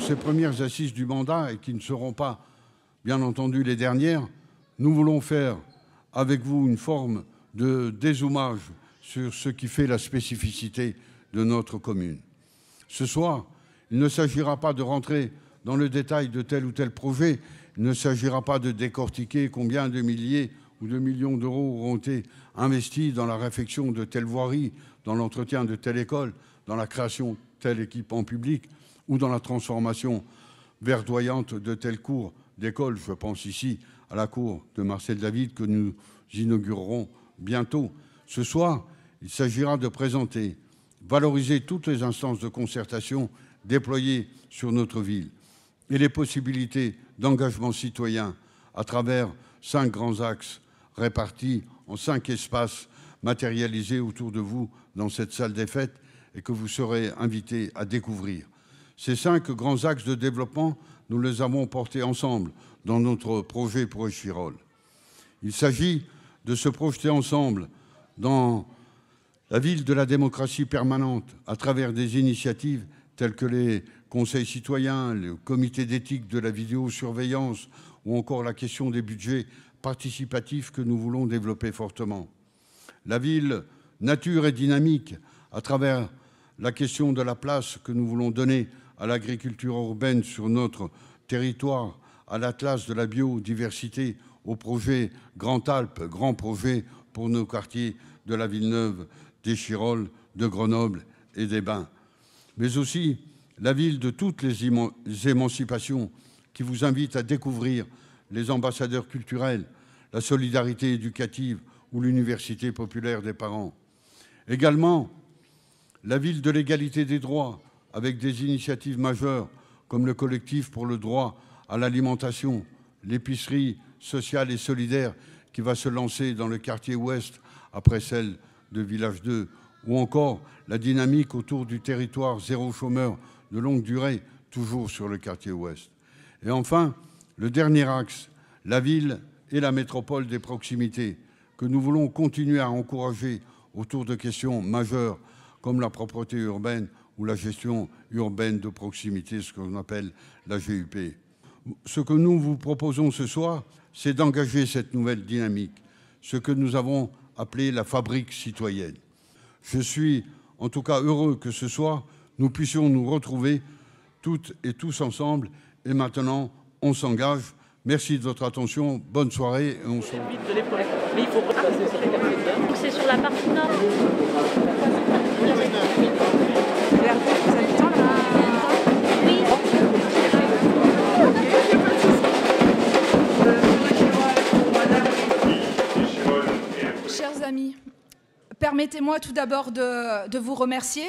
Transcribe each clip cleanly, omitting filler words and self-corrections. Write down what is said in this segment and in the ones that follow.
ces premières assises du mandat, et qui ne seront pas, bien entendu, les dernières, nous voulons faire avec vous une forme de dézoomage sur ce qui fait la spécificité de notre commune. Ce soir, il ne s'agira pas de rentrer dans le détail de tel ou tel projet, il ne s'agira pas de décortiquer combien de milliers ou de millions d'euros auront été investis dans la réfection de telle voirie, dans l'entretien de telle école, dans la création de tel équipement public ou dans la transformation verdoyante de telle cour d'école. Je pense ici à la cour de Marcel David que nous inaugurerons bientôt. Ce soir, il s'agira de présenter, valoriser toutes les instances de concertation déployées sur notre ville et les possibilités d'engagement citoyen à travers 5 grands axes répartis en 5 espaces matérialisés autour de vous dans cette salle des fêtes et que vous serez invités à découvrir. Ces 5 grands axes de développement, nous les avons portés ensemble dans notre projet pour Échirolles. Il s'agit de se projeter ensemble dans la ville de la démocratie permanente à travers des initiatives telles que les conseils citoyens, le comité d'éthique de la vidéosurveillance ou encore la question des budgets participatifs que nous voulons développer fortement. La ville nature et dynamique à travers la question de la place que nous voulons donner à l'agriculture urbaine sur notre territoire, à l'atlas de la biodiversité, au projet Grand Alpes, grand projet pour nos quartiers de la Villeneuve, d'Échirolles, de Grenoble et des Bains. Mais aussi la ville de toutes les émancipations qui vous invite à découvrir les ambassadeurs culturels, la solidarité éducative ou l'université populaire des parents. Également, la ville de l'égalité des droits, avec des initiatives majeures comme le collectif pour le droit à l'alimentation, l'épicerie sociale et solidaire qui va se lancer dans le quartier ouest après celle de Village 2, ou encore la dynamique autour du territoire zéro chômeur de longue durée, toujours sur le quartier ouest. Et enfin, le dernier axe, la ville et la métropole des proximités, que nous voulons continuer à encourager autour de questions majeures comme la propreté urbaine ou la gestion urbaine de proximité, ce qu'on appelle la GUP. Ce que nous vous proposons ce soir, c'est d'engager cette nouvelle dynamique, ce que nous avons appelé la fabrique citoyenne. Je suis en tout cas heureux que ce soir, nous puissions nous retrouver toutes et tous ensemble. Et maintenant, on s'engage. Merci de votre attention. Bonne soirée. Et on se retrouve. C'est sur la partie nord. Chers amis, permettez-moi tout d'abord de vous remercier,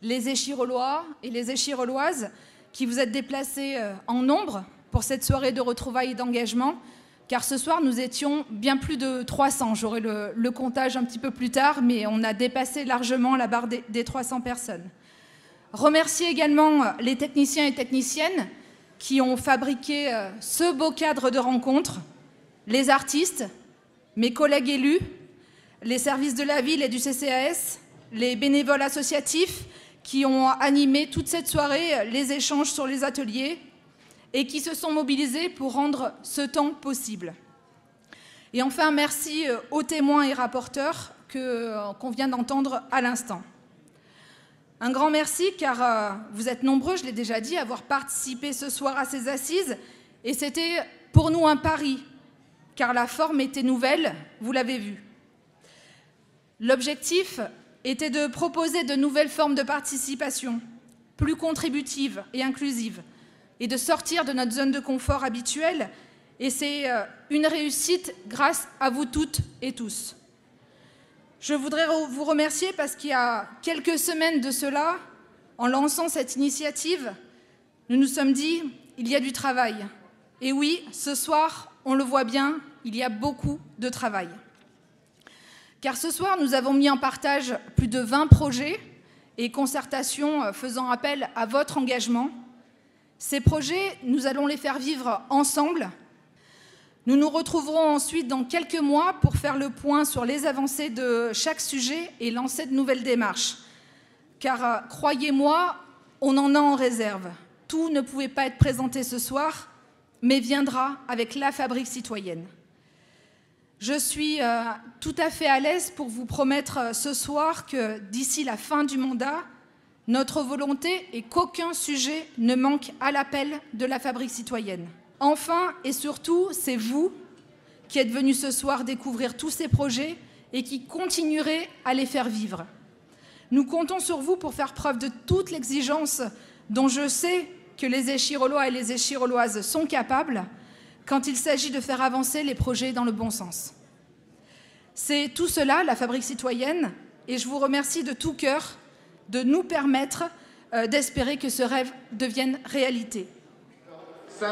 les Échirollois et les Échirolloises, qui vous êtes déplacés en nombre pour cette soirée de retrouvailles et d'engagement, car ce soir, nous étions bien plus de 300. J'aurai le comptage un petit peu plus tard, mais on a dépassé largement la barre des 300 personnes. Remercier également les techniciens et techniciennes qui ont fabriqué ce beau cadre de rencontre, les artistes, mes collègues élus, les services de la ville et du CCAS, les bénévoles associatifs qui ont animé toute cette soirée, les échanges sur les ateliers et qui se sont mobilisés pour rendre ce temps possible. Et enfin, merci aux témoins et rapporteurs qu'on vient d'entendre à l'instant. Un grand merci car vous êtes nombreux, je l'ai déjà dit, à avoir participé ce soir à ces assises et c'était pour nous un pari car la forme était nouvelle, vous l'avez vu. L'objectif était de proposer de nouvelles formes de participation, plus contributives et inclusives, et de sortir de notre zone de confort habituelle. Et c'est une réussite grâce à vous toutes et tous. Je voudrais vous remercier parce qu'il y a quelques semaines de cela, en lançant cette initiative, nous nous sommes dit, il y a du travail. Et oui, ce soir, on le voit bien, il y a beaucoup de travail. Car ce soir, nous avons mis en partage plus de 20 projets et concertations faisant appel à votre engagement. Ces projets, nous allons les faire vivre ensemble. Nous nous retrouverons ensuite dans quelques mois pour faire le point sur les avancées de chaque sujet et lancer de nouvelles démarches. Car croyez-moi, on en a en réserve. tout ne pouvait pas être présenté ce soir, mais viendra avec la Fabrique citoyenne. Je suis tout à fait à l'aise pour vous promettre ce soir que d'ici la fin du mandat, notre volonté est qu'aucun sujet ne manque à l'appel de la Fabrique citoyenne. Enfin et surtout, c'est vous qui êtes venus ce soir découvrir tous ces projets et qui continuerez à les faire vivre. Nous comptons sur vous pour faire preuve de toute l'exigence dont je sais que les Échirolois et les Échiroloises sont capables quand il s'agit de faire avancer les projets dans le bon sens. C'est tout cela, la Fabrique citoyenne, et je vous remercie de tout cœur de nous permettre d'espérer que ce rêve devienne réalité. 5